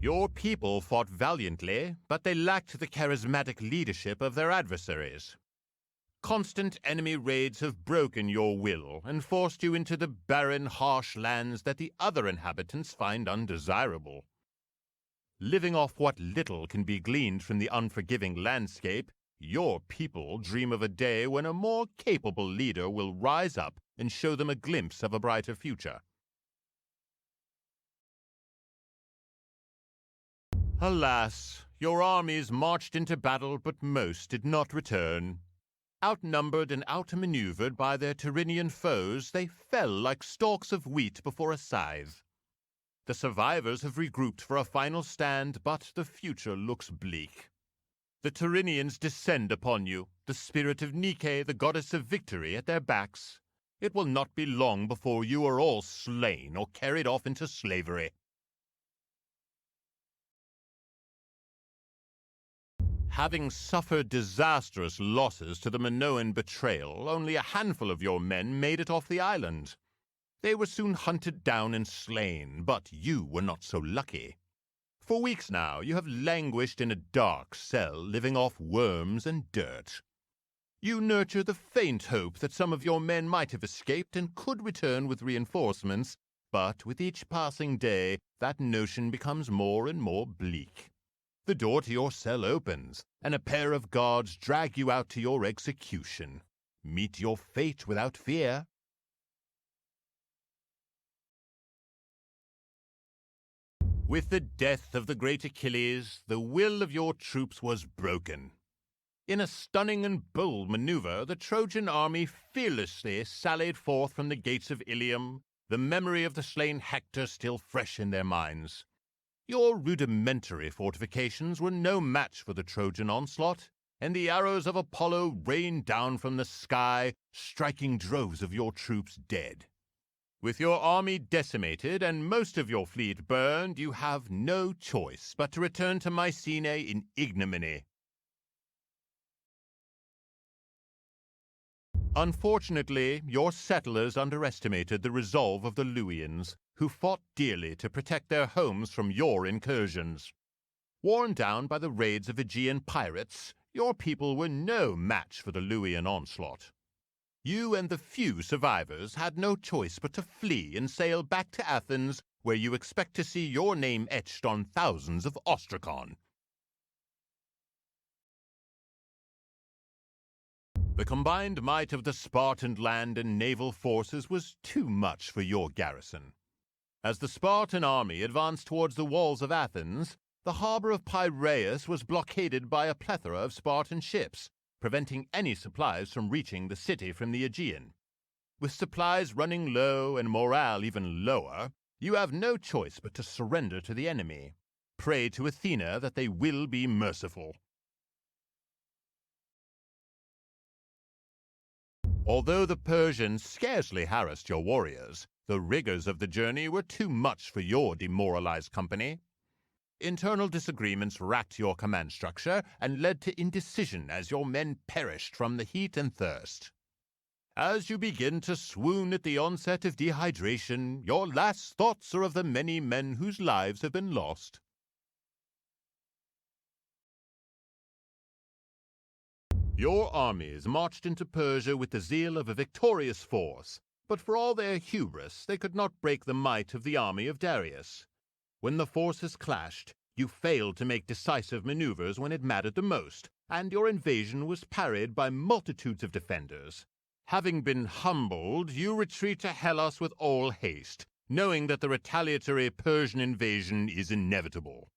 Your people fought valiantly, but they lacked the charismatic leadership of their adversaries. Constant enemy raids have broken your will and forced you into the barren, harsh lands that the other inhabitants find undesirable. Living off what little can be gleaned from the unforgiving landscape, your people dream of a day when a more capable leader will rise up and show them a glimpse of a brighter future. Alas, your armies marched into battle, but most did not return. Outnumbered and outmaneuvered by their Tyrrhenian foes, they fell like stalks of wheat before a scythe. The survivors have regrouped for a final stand, but the future looks bleak. The Tyrrhenians descend upon you, the spirit of Nike, the goddess of victory, at their backs. It will not be long before you are all slain or carried off into slavery. Having suffered disastrous losses to the Minoan betrayal, only a handful of your men made it off the island. They were soon hunted down and slain, but you were not so lucky. For weeks now you have languished in a dark cell, living off worms and dirt. You nurture the faint hope that some of your men might have escaped and could return with reinforcements, but with each passing day that notion becomes more and more bleak. The door to your cell opens, and a pair of guards drag you out to your execution. Meet your fate without fear. With the death of the great Achilles, the will of your troops was broken. In a stunning and bold maneuver, the Trojan army fearlessly sallied forth from the gates of Ilium, the memory of the slain Hector still fresh in their minds. Your rudimentary fortifications were no match for the Trojan onslaught, and the arrows of Apollo rained down from the sky, striking droves of your troops dead. With your army decimated and most of your fleet burned, you have no choice but to return to Mycenae in ignominy. Unfortunately, your settlers underestimated the resolve of the Luwians, who fought dearly to protect their homes from your incursions. Worn down by the raids of Aegean pirates, your people were no match for the Luwian onslaught. You and the few survivors had no choice but to flee and sail back to Athens, where you expect to see your name etched on thousands of ostracon. The combined might of the Spartan land and naval forces was too much for your garrison. As the Spartan army advanced towards the walls of Athens, the harbor of Piraeus was blockaded by a plethora of Spartan ships, preventing any supplies from reaching the city from the Aegean. With supplies running low and morale even lower, you have no choice but to surrender to the enemy. Pray to Athena that they will be merciful. Although the Persians scarcely harassed your warriors, the rigors of the journey were too much for your demoralized company. Internal disagreements racked your command structure and led to indecision as your men perished from the heat and thirst. As you begin to swoon at the onset of dehydration, your last thoughts are of the many men whose lives have been lost. Your armies marched into Persia with the zeal of a victorious force, but for all their hubris, they could not break the might of the army of Darius. When the forces clashed, you failed to make decisive maneuvers when it mattered the most, and your invasion was parried by multitudes of defenders. Having been humbled, you retreat to Hellas with all haste, knowing that the retaliatory Persian invasion is inevitable.